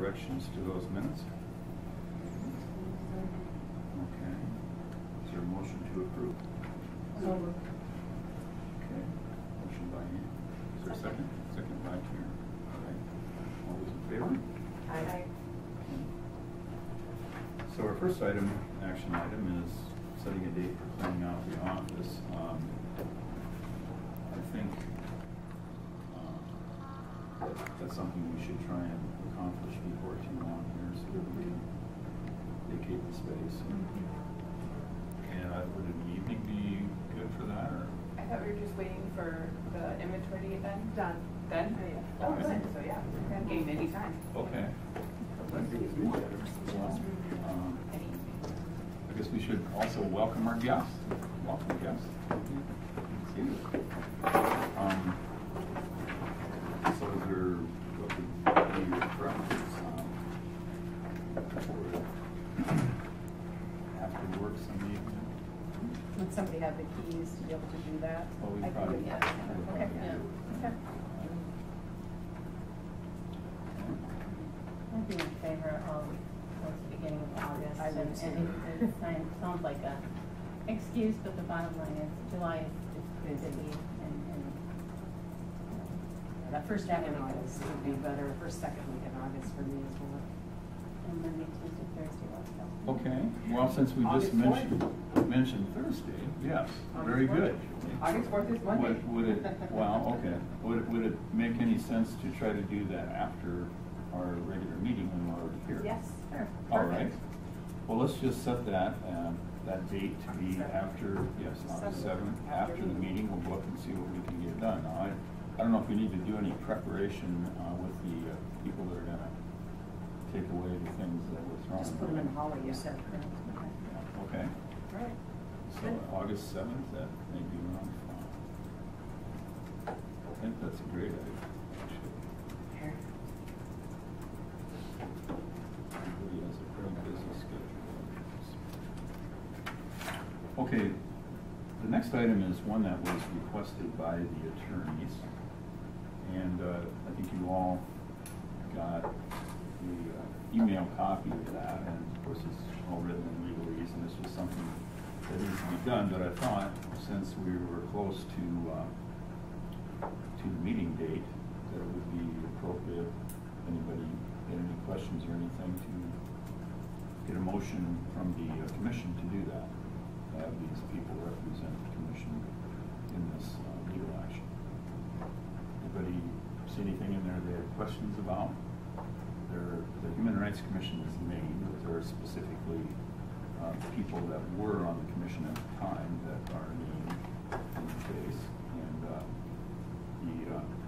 corrections to those minutes? Okay. Is there a motion to approve? So Okay. Motion by Ann. Is there a second? Second by Karen. All right. All those in favor? Aye. So our first item, action item, is setting a date for cleaning out the office. I think that's something we should try and accomplish before too long here, so that we can vacate the space. And would an evening be good for that, or? I thought we were just waiting for the inventory to get done. Done. Done? Yeah. Oh, good. So yeah, gained any time. Okay. Well, I guess we should also welcome our guests. Welcome guests. So is there, what would be your preference after work some evening? Would somebody have the keys to be able to do that? Well, we I probably, think, yeah. we'll Okay. probably Yeah. do. Okay. I'd be in favor of towards the beginning of August. I would And it sounds like a excuse, but the bottom line is July is busy and That first week in August would be better, first, second week in August for me as well. and Monday, Tuesday, Thursday, let's go. Okay, well, since we just August mentioned Thursday, yes, August very 4th. good. August 4th is Monday. Would it, well, okay, would it make any sense to try to do that after our regular meeting when we're already here? Yes, sure. All right, well, let's just set that date to be after, yes, August 7th, after the meeting. We'll look and see what we can get done. Now, I don't know if we need to do any preparation with the people that are gonna take away the things that were thrown. Just put them in the hallway, you said. Okay, Right. so August 7th, that may be around fine. I think that's a great idea, actually. Here. Everybody has a pretty busy schedule. Okay, the next item is one that was requested by the attorneys. And I think you all got the email copy of that, and of course it's all written in legalese, and this was something that needs to be done, but I thought since we were close to the meeting date, that it would be appropriate, if anybody had any questions or anything, to get a motion from the commission to do that. Have these people represent the commission in this legal action. Anybody see anything in there they have questions about? The Human Rights Commission is named, but there are specifically people that were on the commission at the time that are named in the case. And the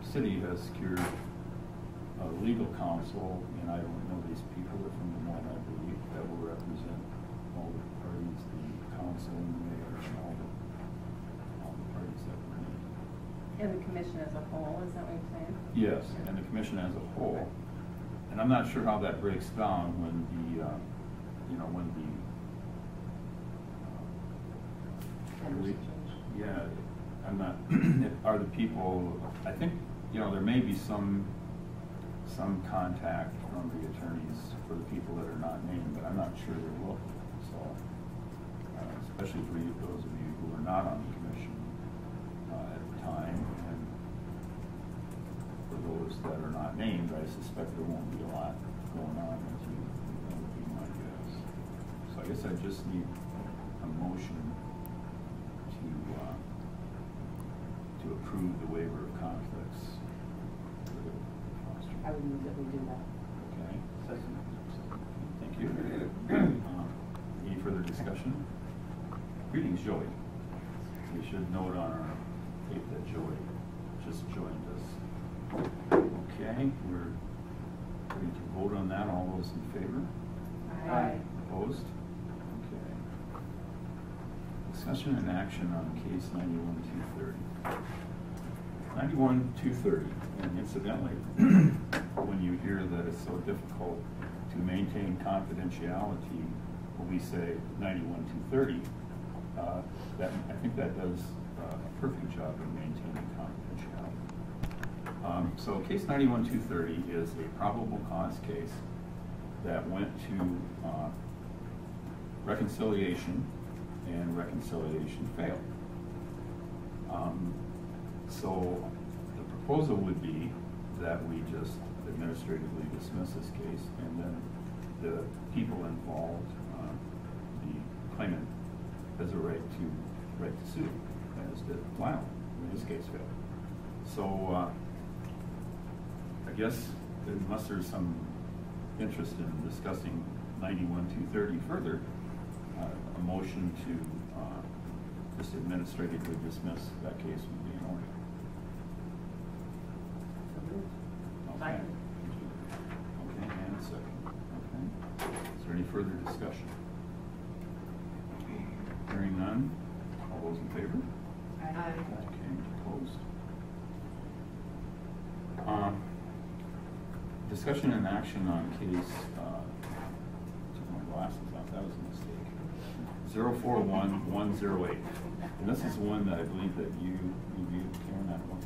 city has secured legal counsel, and I don't know these people, are from Des Moines, I believe, that will represent all the parties, the council and the mayor, and all the parties that were named. And the commission as a whole, is that what you're saying? Yes, and the commission as a whole. And I'm not sure how that breaks down when the, yeah, I'm not, are the people, I think, there may be some contact from the attorneys for the people that are not named, but I'm not sure there will be. So, especially for you, those of you who are not on the commission at the time, and for those that are not named, I suspect there won't be a lot going on with you. That would be my guess. So I guess I just need a motion to approve the waiver of conflicts. I would move that we do that. Okay. Second. Thank you. Any further discussion? Greetings, Joey. We should note on our tape that Joey just joined us. Okay, we're ready to vote on that. All those in favor? Aye. Opposed? Okay. Discussion and action on case 91-230. 91-230, and incidentally, when you hear that it's so difficult to maintain confidentiality, when we say 91-230, I think that does a perfect job of maintaining confidentiality. So case 91-230 is a probable cause case that went to reconciliation, and reconciliation failed. So the proposal would be that we just administratively dismiss this case, and then the people involved, the claimant, has a right to sue, as did Lyle when his case failed. So I guess unless there's some interest in discussing 91-230 further, a motion to just administratively dismiss that case would be in order. Okay. Okay, and a second. Okay. Is there any further discussion? Hearing none, all those in favor? Aye. Okay, opposed. Discussion and action on case, took my glasses off, that was a mistake. 041108. And this is one that I believe that you reviewed, Karen, that one?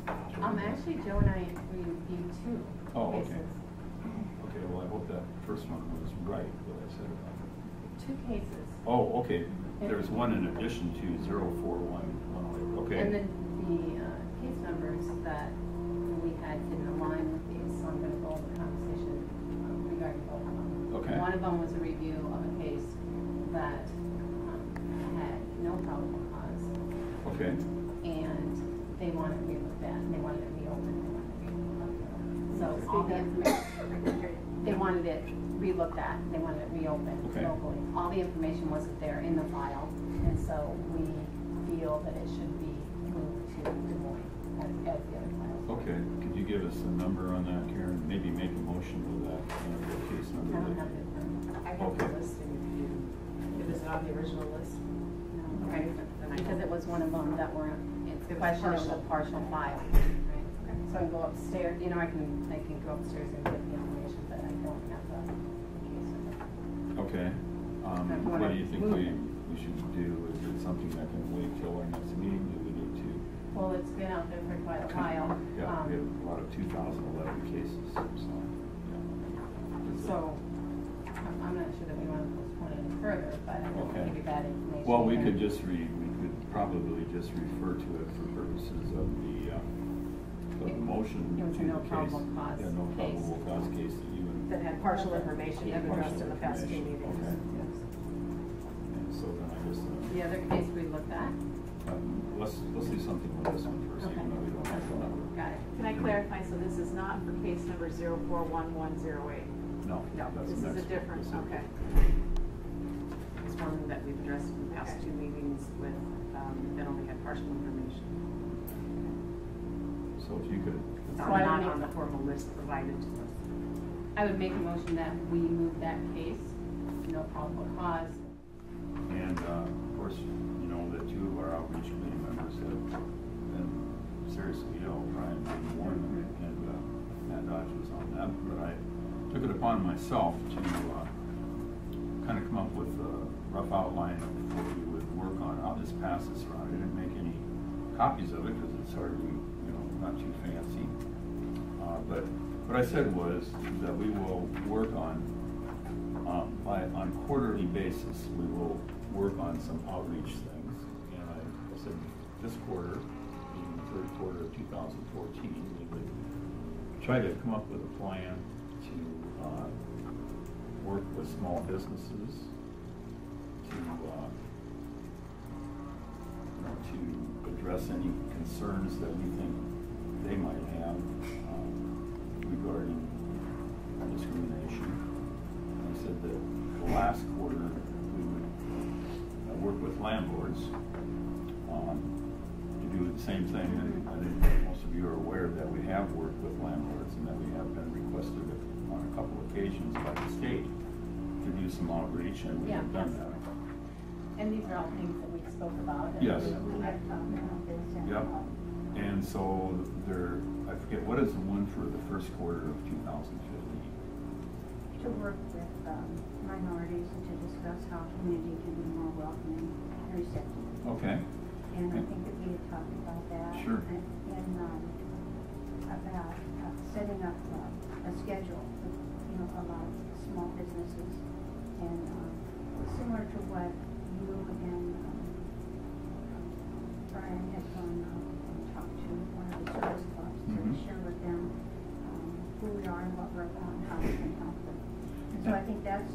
Actually, Joe and I reviewed two Oh, okay. cases. Okay, well, I hope that first one was right, what I said about it. Two cases. Oh, okay, there's one in addition to 041108, okay. And then the case numbers that we had didn't align with these, so I'm gonna go over the conversation regarding both of them. Okay. One of them was a review of a case that had no probable cause, Okay, and they wanted to relook that, and they wanted it reopened, they wanted it reopened. So all the information, they wanted it relooked at, they wanted it reopened Okay. locally. All the information wasn't there in the file, and so we feel that it should be moved to Des Moines as the other files. okay, could you give us a number on that, Karen? Maybe make a motion with that, case I number. don't have it. I have the Okay. listing if you, it is on the original list. No. Okay, then I Because it was one of them that were, it's It was question, it was a partial. partial file. So I can go upstairs, you know, I can go upstairs and get the information, but I don't have the case number. Okay, what do you think we should do? Is it something that can wait till our next meeting? Do we need to? Well, it's been out there for quite a while. Yeah, we have a lot of 2011 cases, so, yeah. So, I'm not sure that we want to postpone it any further, but I don't want to Okay. give you bad information. Well, we either. could probably just refer to it for purposes of the motion. It was a to no the probable case. cause Yeah, no case. probable cause case that you and. That had partial information that addressed in the past two Partial meetings. information, Yes. And so then I guess, The other case we looked at. let's do something with this one first, even though we don't have the number. Got it. Can I clarify, so this is not for case number 041108? No, No, that's this the is a next one. different, This is- okay. It's one that we've addressed in the past two meetings with, that only had partial information. So if you could. It's So I not would on the make- formal list provided to us. I would make a motion that we move that case, no probable cause. And, of course, you know that two of our outreach committee members have been seriously ill, Brian Warren and Matt Dodge was on that, but I took it upon myself to kind of come up with a rough outline of what we would work on. I'll just pass this around. I didn't make any copies of it because it's hardly, not too fancy. But what I said was that we will work on quarterly basis, we will work on some outreach things. And I said this quarter, in the third quarter of 2014, we would try to come up with a plan to work with small businesses, to address any concerns that we think they might have regarding discrimination. I said that the last quarter we would work with landlords to do the same thing. And I think most of you are aware that we have worked with landlords and that we have been requested on a couple occasions by the state to do some outreach, and we have done that. And these are all things that we spoke about. and Yes. we have talked about this and, Yep. And so there, I forget, what is the one for the first quarter of 2015? To work with minorities and to discuss how community can be more welcoming and receptive. Okay. And I think that we had talked about that. Sure. And about setting up a schedule with, a lot of small businesses. And similar to what you and Brian had gone and talked to one of the service clubs to Mhm. share with them who we are and what we're about and how we can help them. And so I think that's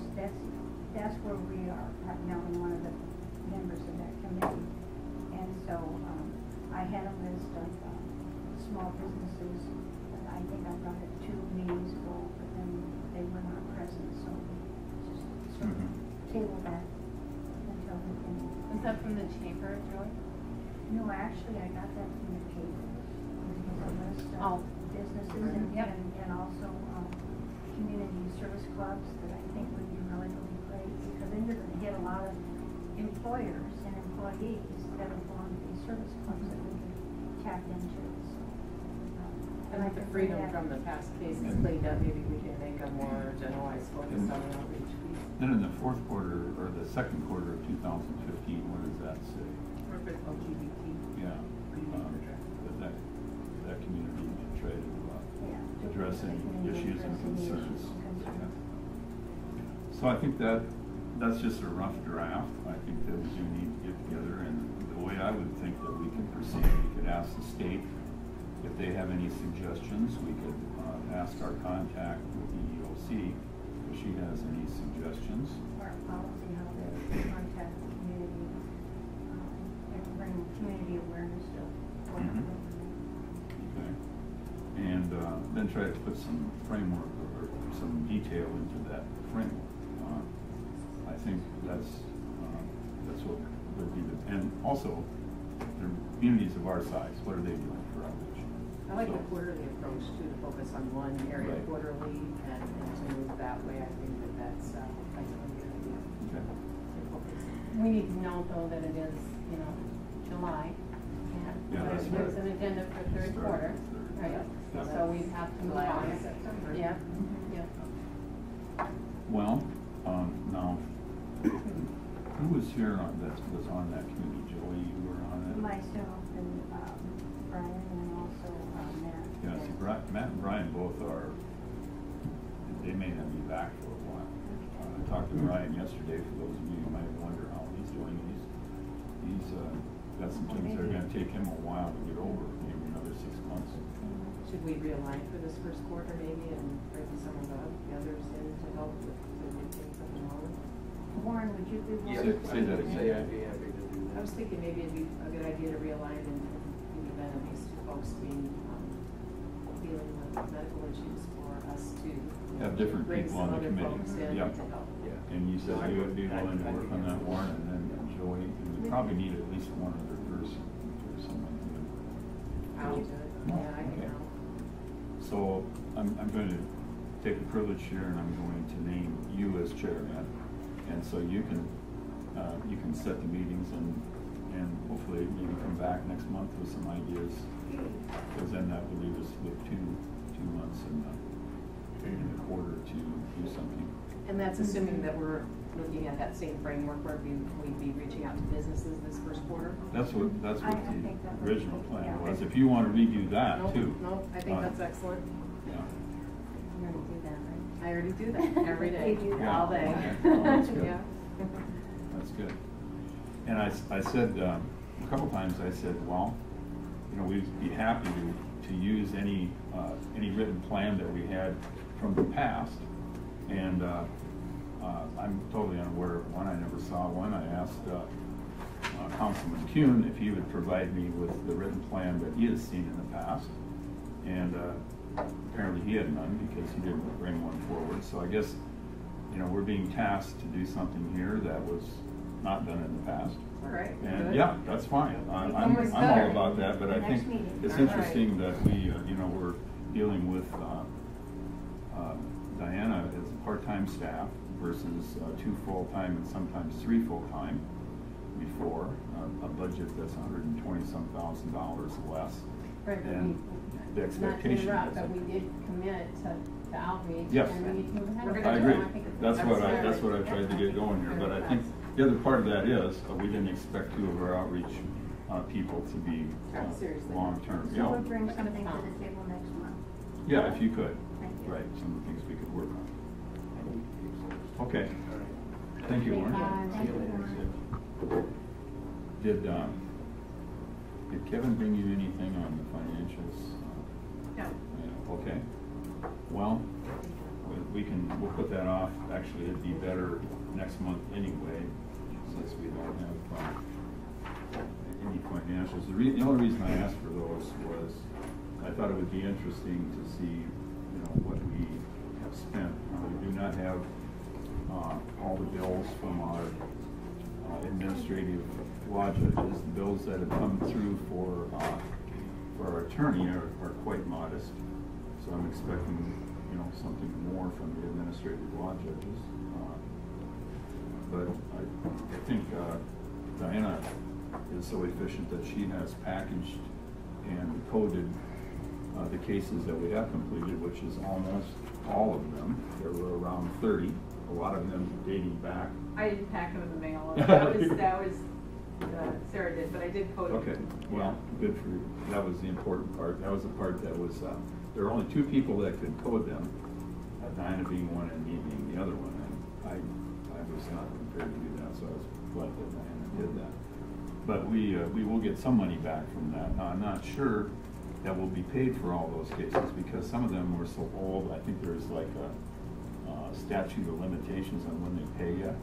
where we are right now in one of the members of that committee. And so I had a list of small businesses. I think I brought it 2 meetings ago, but then they were not present, so just sort of table that until we can. Was that from the chamber, Joy? No, actually, I got that from the table. It was a list Oh. of businesses and also community service clubs that I think would be really great, because then you're gonna get a lot of employers and employees that have belong to these service clubs that we can tap into, so. I like the freedom from the past cases cleaned up, maybe we can make a more generalized focus on the outreach piece. Then in the fourth quarter, or the second quarter of 2015, what does that say? Corporate LGBT. Yeah, that community should try to address any issues and concerns. Yeah. So I think that's just a rough draft. I think that we do need to get together, and the way I would think that we can proceed, we could ask the state if they have any suggestions. We could ask our contact with the EOC if she has any suggestions. Our policy, how they contact the community, and bring community awareness to what we're doing. Okay. And then try to put some framework or some detail into that framework. I think that's what would be and also the communities of our size, what are they doing for outreach? I like the quarterly approach too, to focus on one area Right. quarterly and to move that way. I think that's a really good idea. Okay. To focus. We need to know though that it is, July. Yeah, that's There's right. an agenda for third Start quarter, with third. right? Yeah. So we have to move July, on. August, September. Yeah, yeah. Well, now, who was here that was on that committee? Joey, you were on it? Myself and Brian and also Matt. Yeah, see, Matt and Brian both are, they may not be back for a while. I talked to Brian yesterday, for those of you who might wonder how he's doing. He's got some things that are gonna take him a while to get over, maybe another 6 months. Should we realign for this first quarter maybe and bring some of the others in to help with the new things at the moment? Warren, would you be Yeah. willing? Say that again. I'd be happy to do I that. was thinking maybe it'd be a good idea to realign and maybe then at least folks being, dealing with medical issues for us to Have different bring people some on the other committee. folks in Yep. to help. Yeah. And you said you would be willing to work on that, Warren, and then Joey, and we probably need at least one other person or someone to. I'll do it. Yeah, I can Okay. help. So I'm going to take the privilege here, and I'm going to name you as chairman, and so you can set the meetings and hopefully maybe come back next month with some ideas, because then that will leave us with two months in the quarter to do something. And that's assuming that we're looking at that same framework where we'd be reaching out to businesses this first quarter? That's what I think that the would- original plan yeah. was. If you want to redo that Nope, too. nope, I think that's excellent. Yeah. You're gonna do that, right? I already do that every day, You do that. all day. Yeah. Oh, that's good. Yeah. That's good. And I said, a couple times I said, well, we'd be happy to use any written plan that we had from the past. And I'm totally unaware of one. I never saw one. I asked Councilman Kuhn if he would provide me with the written plan that he has seen in the past. And apparently he had none because he didn't bring one forward. So I guess, we're being tasked to do something here that was not done in the past. All right. And good. yeah, that's fine. I'm Almost all better. about that, but I Next think meeting. it's All right. interesting that we, we're dealing with Diana as a part-time staff versus 2 full-time and sometimes 3 full-time before, a budget that's $120-some thousand less. Right, but And the not to expectation interrupt, is but we did commit to outreach. Yes. And we need to move ahead. We're with gonna I it. do agree. So think it's- That's what I tried to get going here, but I think the other part of that is, we didn't expect 2 of our outreach people to be Seriously. long-term. So we'll bring something to the table next month. Yeah, if you could. Thank you. Right, some of the things we could work on. I Okay. Thank you, Warren. Thank you, Warren. Did Kevin bring you anything on the financials? No. Yeah, okay. Well, we'll put that off. Actually, it'd be better next month anyway, since we don't have any financials. The only reason I asked for those was I thought it would be interesting to see, what we have spent. We do not have all the bills from our administrative law judges. The bills that have come through for our attorney are quite modest. So I'm expecting, something more from the administrative law judges. But I think Diana is so efficient that she has packaged and coded the cases that we have completed, which is almost all of them. There were around 30, a lot of them dating back. I didn't pack them in the mail. That was Sarah did, but I did code it. Okay, well, good for you. That was the important part. That was the part that was, there were only 2 people that could code them, Diana being one and me being the other one. And I was not prepared to do that, so I was glad that Diana did that. But we will get some money back from that. Now, I'm not sure that will be paid for all those cases because some of them were so old. I think there's like a statute of limitations on when they pay you.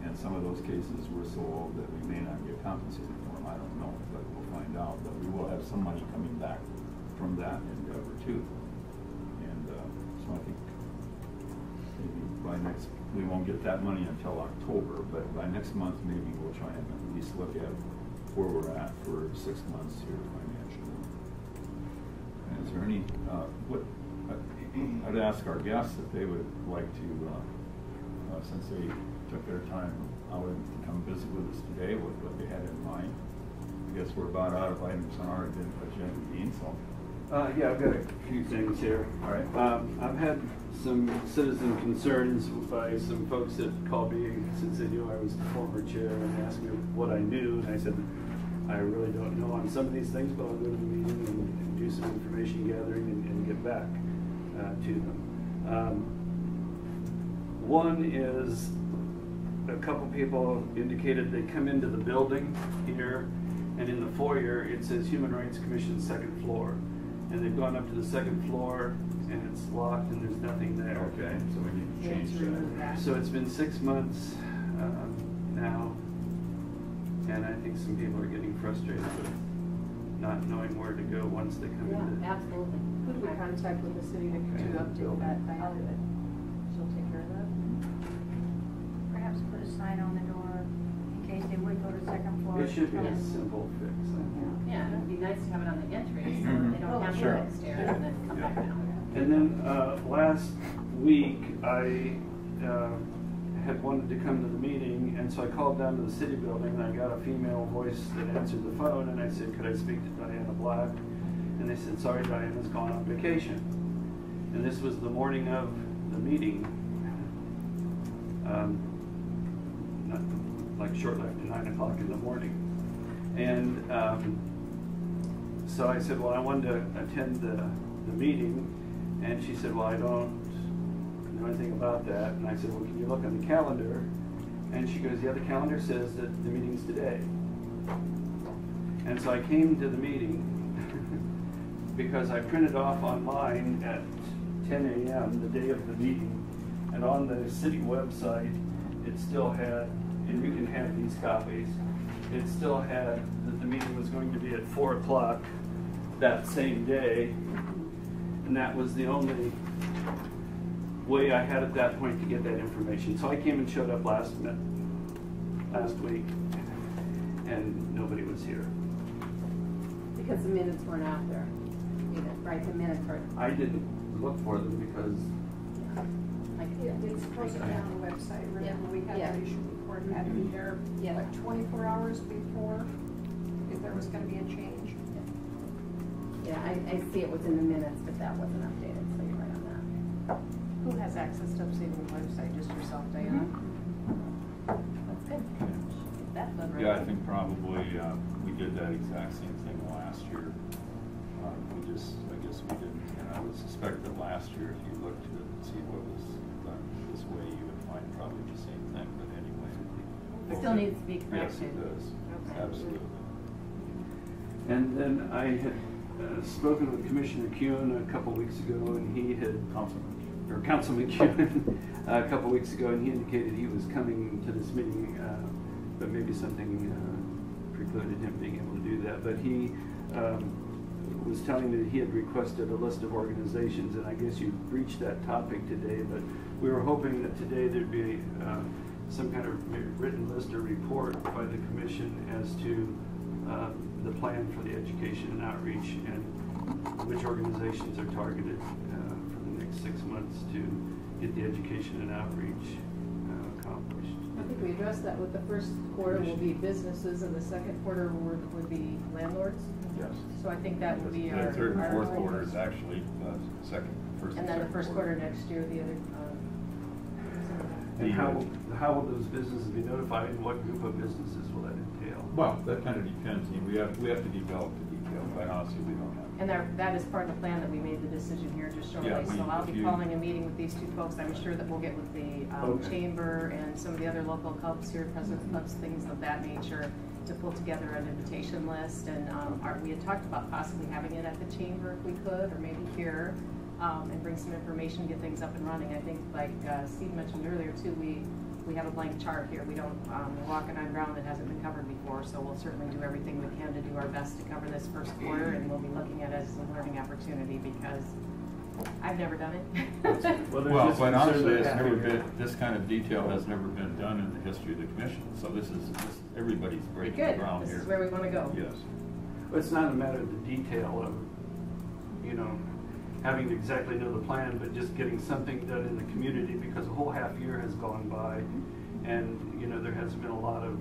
And some of those cases were so old that we may not get compensated for them. I don't know, but we'll find out. But we will have some money coming back from that endeavor too. And so I think maybe by we won't get that money until October, but by next month maybe we'll try and at least look at where we're at for 6 months here financially. And is there any, I'd ask our guests if they would like to, since they took their time out to come visit with us today, what they had in mind. I guess we're about out of items on our agenda, Dean, so. Yeah, I've got a few things here. All right. I've had some citizen concerns by some folks that called me since they knew I was the former chair and asked me what I knew, and I said, I really don't know on some of these things, but I'll go to the meeting and do some information gathering and get back to them. One is a couple people indicated they come into the building here, and in the foyer it says Human Rights Commission 2nd floor. And they've gone up to the 2nd floor and it's locked and there's nothing there. Okay, so we need to change that. So it's been 6 months now, and I think some people are getting frustrated with not knowing where to go once they come in. Absolutely. Who do we contact with the city to update that? She'll take care of that. Perhaps put a sign on the door in case they would go to 2nd floor. It should be a Yes. simple fix. I think. Yeah, it'd be nice to have it on the entry, so Mhm. they don't have to Sure. go upstairs and then come back down. And then last week, I had wanted to come to the meeting, and so I called down to the city building, and I got a female voice that answered the phone, and I said, could I speak to Diana Black? And they said, sorry, Diana's gone on vacation. And this was the morning of the meeting, not, like shortly after 9 o'clock in the morning. And so I said, well, I wanted to attend the meeting. And she said, well, I don't know anything about that. And I said, well, can you look on the calendar? And she goes, yeah, the calendar says that the meeting's today. And so I came to the meeting because I printed off online at 10 a.m. the day of the meeting. And on the city website, it still had, and you can have these copies, it still had that the meeting was going to be at 4 o'clock that same day. And that was the only way I had at that point to get that information. So I came and showed up last week, and nobody was here. Because the minutes weren't out there, either, right, the minutes were, I didn't look for them because like. It's posted on the website, remember we had that issue before, it had to be there, Yeah. like 24 hours before, if there was gonna be a change. Yeah, I see it was in the minutes, but that wasn't updated, so you're right on that. Who has access to updating the website? Just yourself, Diana? That's good. Get that done right. Yeah, I think probably we did that exact same thing last year. We just, I guess we didn't, and I would suspect that last year, if you looked to see what was done this way, you would find probably the same thing, but anyway. It still needs to be Yes, corrected. it does, Okay. absolutely. And then I had spoken with Commissioner Kuhn a couple weeks ago, and he had, Councilman Kuhn, a couple weeks ago, and he indicated he was coming to this meeting, but maybe something precluded him being able to do that. But he was telling me that he had requested a list of organizations, and I guess you reached that topic today, but we were hoping that today there'd be some kind of written list or report by the commission as to the plan for the education and outreach and which organizations are targeted for the next 6 months to get the education and outreach accomplished. I think we addressed that with the first quarter will be businesses and the second quarter would be landlords. Yes. So I think that would be The our. third and our fourth focus. quarter is actually first And then the first quarter next year, the other. And how will those businesses be notified, and what group of businesses will that entail? Well, that kind of depends. I mean, we have to develop the detail, but honestly, we don't have. And that is part of the plan that we made the decision here just shortly. Yeah, So I'll if be you- calling a meeting with these two folks. I'm sure that we'll get with the Okay. chamber and some of the other local clubs here, presidents clubs, things of that nature, to pull together an invitation list. And we had talked about possibly having it at the chamber if we could, or maybe here, and bring some information, get things up and running. I think, like Steve mentioned earlier too, we have a blank chart here. We don't, we're walking on ground that hasn't been covered before, so we'll certainly do everything we can to do our best to cover this first quarter, and we'll be looking at it as a learning opportunity because I've never done it. there's Well, just quite concern honestly, that it's after never you- been, this kind of detail has never been done in the history of the commission. So this is, everybody's breaking Good, ground this here. is where we want to go. Yes. But it's not a matter of the detail of, having to exactly know the plan, but just getting something done in the community, because a whole half year has gone by, and, there hasn't been a lot of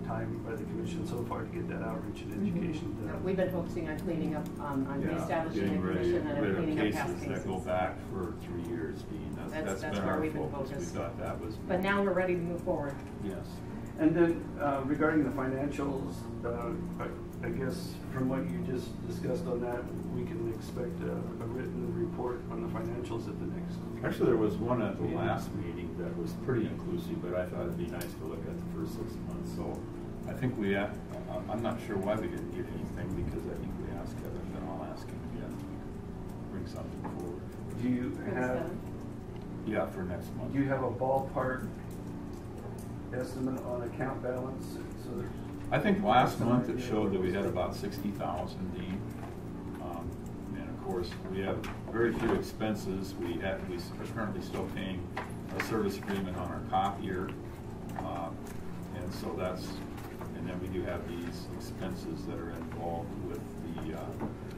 time by the commission so far to get that outreach and education done. We've been focusing on cleaning up, on Yeah, reestablishing getting the rid commission and of cleaning up past cases cases. that go back for 3 years, Dean. That's That's been where our we've been focus. We focused. thought that was. But now we're ready to move forward. Yes. And then regarding the financials, I guess from what you just discussed on that, we can expect a written report on the financials at the next. Actually, there was one at the last meeting that was pretty inclusive, but I thought it'd be nice to look at the first 6 months. So I think I'm not sure why we didn't get anything, because I think we asked Kevin, but I'll ask him again to bring something forward. Do you For the have, seventh. Yeah, for next month. do you have a ballpark estimate on account balance? So that I think last month it showed that we had about 60,000, Dean. And of course, we have very few expenses. We are currently still paying a service agreement on our copier. And so and then we do have these expenses that are involved with the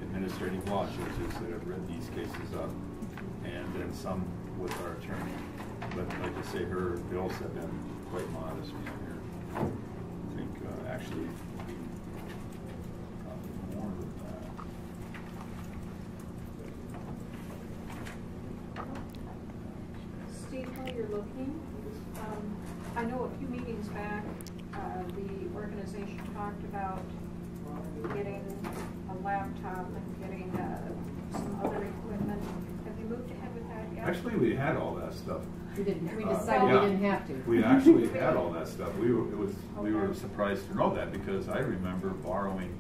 administrative law judges that have read these cases up, and then some with our attorney. But like I say, her bills have been quite modest down here. I think actually more than that. Steve, while you're looking, I know a few meetings back, the organization talked about getting a laptop and getting some other equipment. Have you moved ahead with that yet? Actually, we had all that stuff. We Yeah. decided we didn't have to. We actually had all that stuff. We were surprised to know that, because I remember borrowing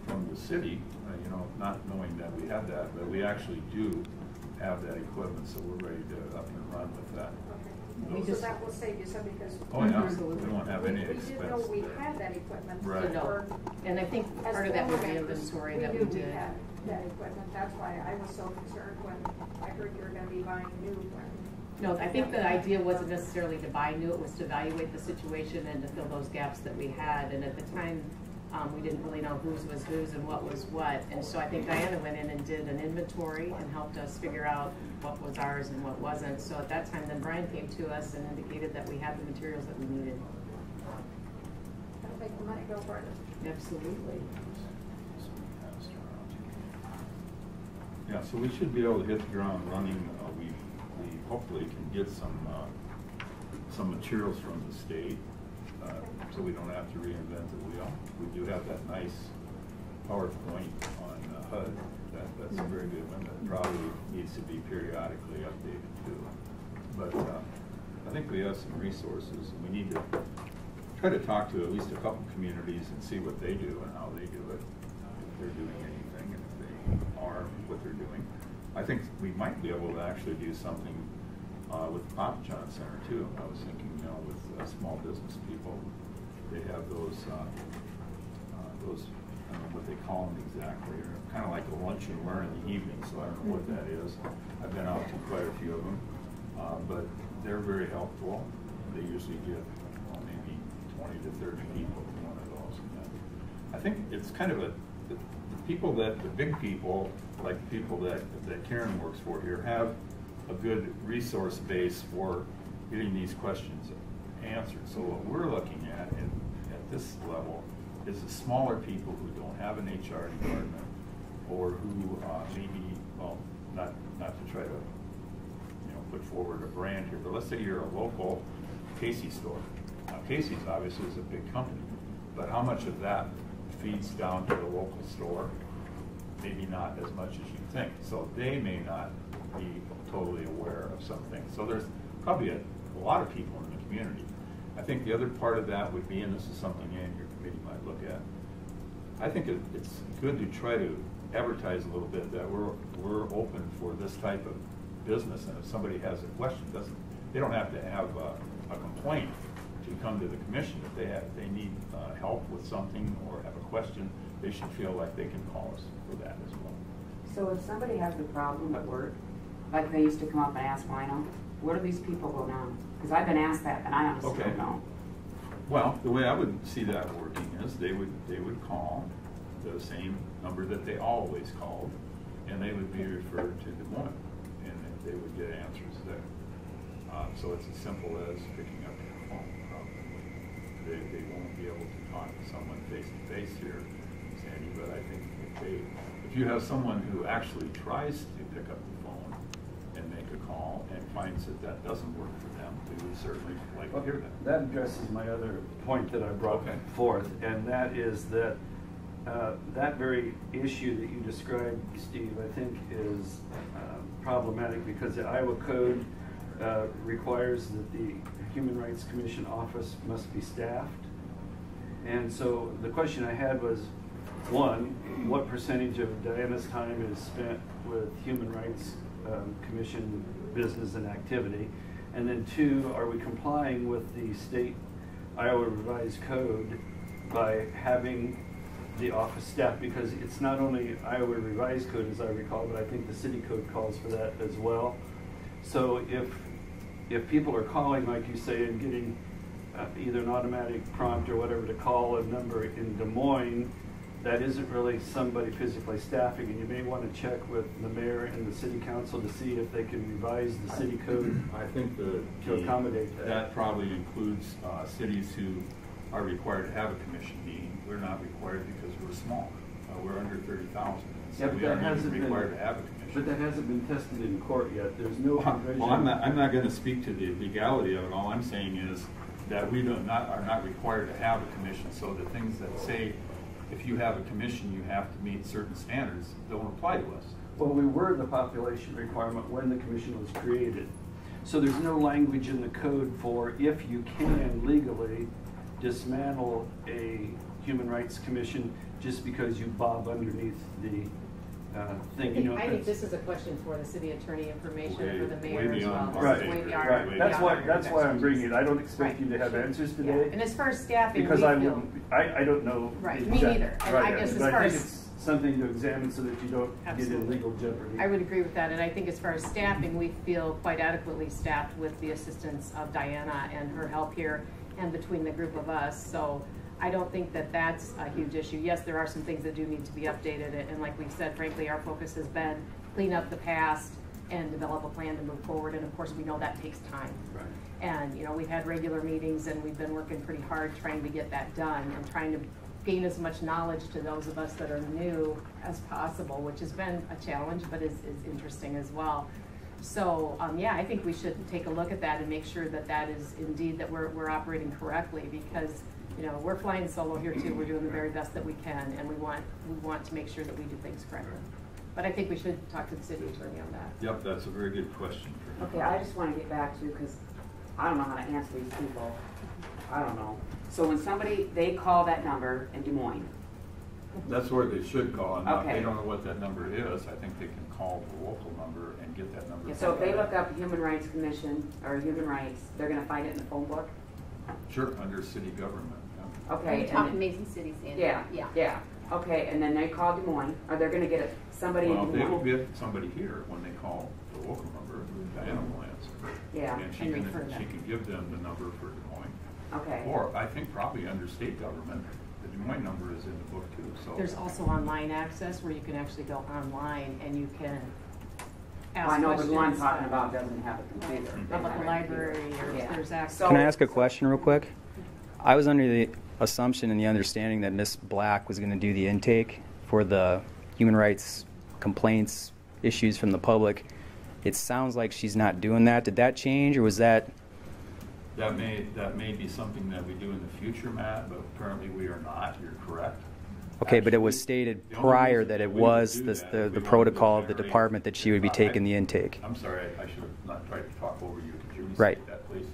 from the city, not knowing that we had that, but we actually do have that equipment, so we're ready to up and run with that. Okay. We So just- that will save you some, because. Oh, yeah, Absolutely. we won't have any We didn't know expense. we had that equipment. Right. No. Or And I think as part of that was the former members, inventory that we knew did. had that equipment. That's why I was so concerned when I heard you were gonna be buying new equipment. No, I think the idea wasn't necessarily to buy new, it was to evaluate the situation and to fill those gaps that we had. And at the time, we didn't really know whose was whose and what was what. And so I think Diana went in and did an inventory and helped us figure out what was ours and what wasn't. So at that time, then Brian came to us and indicated that we had the materials that we needed. That'll make the money go further. Absolutely. Yeah, so we should be able to hit the ground running. We hopefully can get some materials from the state, so we don't have to reinvent the wheel. We do have that nice PowerPoint on HUD. That's a very good one. That probably needs to be periodically updated too. But I think we have some resources, and we need to try to talk to at least a couple communities and see what they do and how they do it, if they're doing anything, and if they are, what they're doing. I think we might be able to actually do something with the Papa John Center too. I was thinking, with small business people, they have those I don't know what they call them exactly, or kind of like a lunch and learn in the evening, so I don't know what that is. I've been out to quite a few of them, but they're very helpful. They usually get maybe 20 to 30 people in one of those. And I think it's kind of the people the big people, like the people that Karen works for here, have a good resource base for getting these questions answered. So what we're looking at this level is the smaller people who don't have an HR department, or who maybe, well, not to try to put forward a brand here, but let's say you're a local Casey's store. Now Casey's obviously is a big company, but how much of that feeds down to the local store? Maybe not as much as you think. So they may not be totally aware of something. So there's probably a lot of people in the community. I think the other part of that would be, and this is something your committee might look at, I think it's good to try to advertise a little bit that we're open for this type of business, and if somebody has a question, they don't have to have a complaint to come to the commission. If they need help with something or have a question, they should feel like they can call us for that as well. So if somebody has a problem at work, like they used to come up and ask Lionel, where do these people go now? Because I've been asked that, and I honestly don't know. Well, the way I would see that working is they would call the same number that they always called, and they would be referred to Des Moines, and they would get answers there. So it's as simple as picking up your phone. They won't be able to talk to someone face to face here, Sandy, but I think if you have someone who actually tries to pick up the phone and make a call and finds that doesn't work for them, we would certainly like to hear that. That addresses my other point that I brought forth, and that is that that very issue that you described, Steve, I think is problematic, because the Iowa Code requires that the Human Rights Commission office must be staffed. And so the question I had was, one, what percentage of Diana's time is spent with Human Rights Commission business and activity? And then two, are we complying with the state Iowa Revised Code by having the office staff? Because it's not only Iowa Revised Code, as I recall, but I think the city code calls for that as well. So if people are calling, like you say, and getting either an automatic prompt or whatever to call a number in Des Moines, that isn't really somebody physically staffing, and you may want to check with the mayor and the city council to see if they can revise the city code. I think to accommodate that. That probably includes cities who are required to have a commission meeting. We're not required because we're small. We're under 30,000. So Yeah, but we that aren't even hasn't required been, to have a commission. But that hasn't been tested in court yet. There's no provision. Well, I'm not going to speak to the legality of it. All I'm saying is that we are not required to have a commission. So the things that say, if you have a commission, you have to meet certain standards, don't apply to us. Well, we were the population requirement when the commission was created. So there's no language in the code for if you can legally dismantle a human rights commission just because you bob underneath the thing. I think this is a question for the city attorney information for the Way mayor as beyond well. our This is way pay grade. beyond- Right, that's beyond why our I'm bringing it. I don't expect you to have answers Yeah. today. And as far as staffing, Because we I feel, wouldn't, I don't know. Right, the me exact- neither. And right, I guess as but far I think as- it's something to examine so that you don't get in Absolutely. legal jeopardy. I would agree with that, and I think as far as staffing, we feel quite adequately staffed with the assistance of Diana and her help here, and between the group of us, so I don't think that that's a huge issue. Yes, there are some things that do need to be updated, and like we've said, frankly, our focus has been clean up the past and develop a plan to move forward, and of course, we know that takes time. Right. And, we've had regular meetings, and we've been working pretty hard trying to get that done, and trying to gain as much knowledge to those of us that are new as possible, which has been a challenge, but is interesting as well. So, yeah, I think we should take a look at that and make sure that that is indeed that we're operating correctly, because You know, we're flying solo here too. We're doing the very best that we can, and we want to make sure that we do things correctly. But I think we should talk to the city attorney on that. Yep, that's a very good question. For him. Okay, I just want to get back to, because I don't know how to answer these people. I don't know. So when they call that number in Des Moines, That's where they should call, and if Okay. they don't know what that number is, I think they can call the local number and get that number. so if they look up Human Rights Commission or Human Rights, they're gonna find it in the phone book? Sure, under city government, yeah. Okay. We're and talking then- Mason City standard. Yeah. Okay, and then they call Des Moines, or they're gonna get somebody Well, in they Des will Moines? get somebody here when they call the local number, Diana Williams. Yeah, And she And can, refer them. she can give them the number for Des Moines. okay. Or I think probably under state government, the Des Moines number is in the book too, so. There's also online access where you can actually go online and you can ask Well, I know the questions. one I'm talking about doesn't have a computer. Mhm. How about the library, or Yeah. if there's access. So- Can I ask a question real quick? I was under the assumption and the understanding that Ms. Black was going to do the intake for the human rights complaints, issues from the public. It sounds like she's not doing that. Did that change, or was that? That may be something that we do in the future, Matt, but currently we are not, you're correct. Okay, but it was Actually, stated the only prior reason that it we would was do the, that the, is we the wanted to protocol of the generate- department that she would be taking the intake. I'm sorry, I should have not tried to talk over you. Could you restate Right. that, please?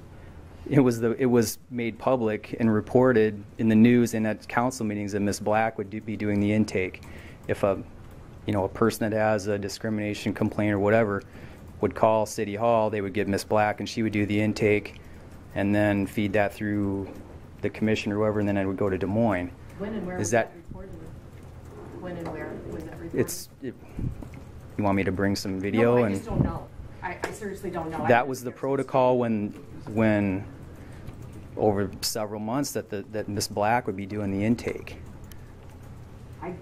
It was made public and reported in the news and at council meetings that Ms. Black would be doing the intake. If a person that has a discrimination complaint or whatever would call City Hall, they would get Ms. Black and she would do the intake and then feed that through the commission or whoever, and then it would go to Des Moines. When and where Is was that- that reported? When and where was that reported? You want me to bring some video? No, I and just don't know. I seriously don't know. that was the protocol when over several months that Ms. Black would be doing the intake.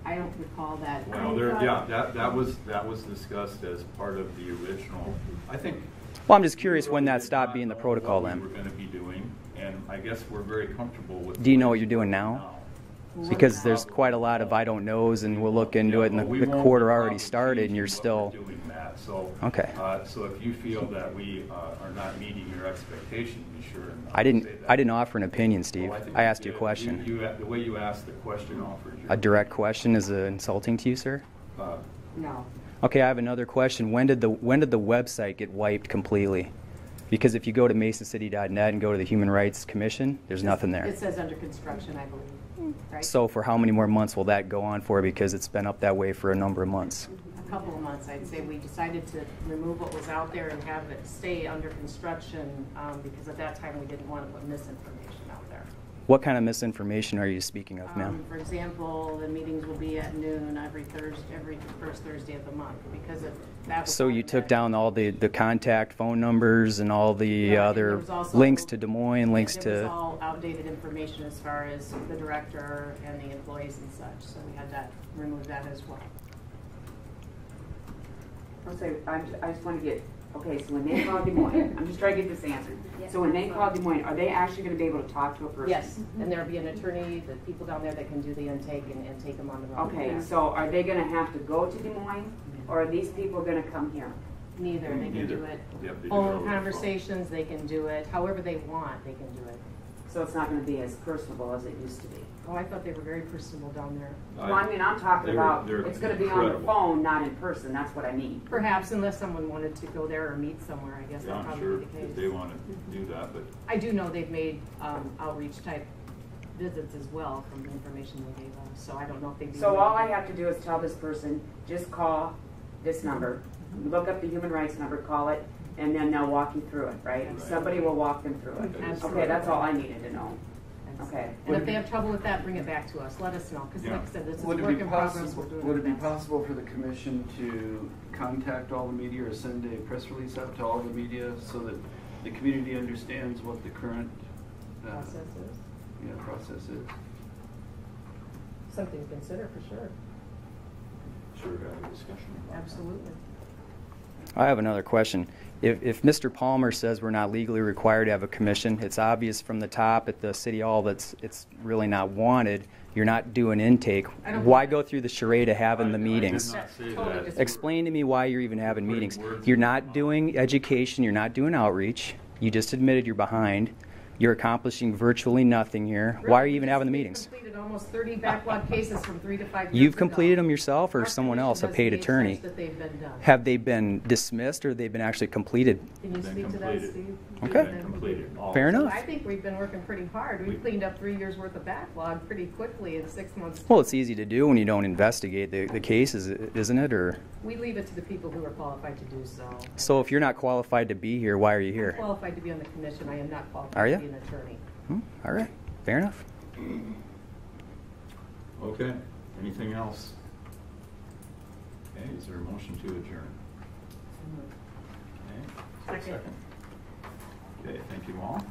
I don't recall that. Well, that was discussed as part of the original, I think. Well, I'm just curious when that stopped being the protocol What then. we were going to be doing, and I guess we're very comfortable with. Do you know what you're doing now? Because there's quite a lot of I don't knows, and we'll look into it, and Yeah, well, we the won't quarter be already probably started, and you're changing still. what we're doing, Matt. So, Okay. So if you feel that we are not meeting your expectation, be sure and I say didn't. that. I didn't offer an opinion, Steve. Well, think I asked you a did. question. The way you asked the question offers you. A direct question is insulting to you, sir? No. Okay, I have another question. When did the website get wiped completely? Because if you go to masoncity.net and go to the Human Rights Commission, there's nothing there. It says under construction, I believe, right? So for how many more months will that go on for? Because it's been up that way for a number of months. A couple of months, I'd say. We decided to remove what was out there and have it stay under construction because at that time we didn't want to put misinformation out there. What kind of misinformation are you speaking of, ma'am? For example, the meetings will be at noon every first Thursday of the month because of that. So you took down all the contact phone numbers and all the Yeah, and there other was also- links to Des Moines, links It was to... all outdated information as far as the director and the employees and such, so we had that, remove that as well. I'll say, I just want to get, okay, so when they call Des Moines, I'm just trying to get this answered. So when they call Des Moines, are they actually going to be able to talk to a person? Yes, and there'll be an attorney, the people down there that can do the intake and take them on the road. Okay, so are they going to have to go to Des Moines, or are these people going to come here? Neither, they can Neither. do it. Yep, they do it over Phone the phone. conversations, they can do it, however they want, they can do it. So it's not going to be as personable as it used to be? Oh, I thought they were very personable down there. Well, I mean, I'm talking about, they're it's going to be on the incredible. phone, not in person, that's what I mean. Perhaps unless someone wanted to go there or meet somewhere, I guess Yeah, that'd I'm probably sure be the if case. they want to do that, but I do know they've made outreach type visits as well from the information they gave us, so I don't know if they'd be. So all I have to do is tell this person, just call this number, look up the human rights number, call it, and then they'll walk you through it, right? Right. Somebody will walk them through it. Absolutely. Okay, that's all I needed to know. Okay. And if they have trouble with that, bring it back to us, let us know, because like I said, this is Would it work be in progress, possible, we're doing would our it be best. possible for the commission to contact all the media or send a press release out to all the media so that the community understands what the current Process is, process is? something to consider for sure, sure have a discussion about that. absolutely. I have another question. If Mr. Palmer says we're not legally required to have a commission, it's obvious from the top at the city hall that it's really not wanted. You're not doing intake. I don't- Why go through the charade of having the I meetings? did not say Totally that. disagree. Explain to me why you're even having Putting meetings. words You're in my not mouth. doing education. You're not doing outreach. You just admitted you're behind. You're accomplishing virtually nothing here. Why are you even having the meetings? We've completed almost 30 backlog cases from 3 to 5 years You've ago. completed them yourself or Our someone commission else, a does paid the attorney? extent that they've been done. Have they been dismissed or they've been actually completed? Can you Been speak to that, completed. Steve? Okay. Been completed. All Fair of them. enough. I think we've been working pretty hard. We've cleaned up 3 years' worth of backlog pretty quickly in 6 months. Well, it's easy to do when you don't investigate the cases, isn't it? Or We leave it to the people who are qualified to do so. so if you're not qualified to be here, why are you I'm here? qualified to be on the commission. I am not Are qualified ya? to be an attorney. All right. Fair enough. Okay, anything else? Okay, is there a motion to adjourn? Okay, is there a second? Okay, thank you all.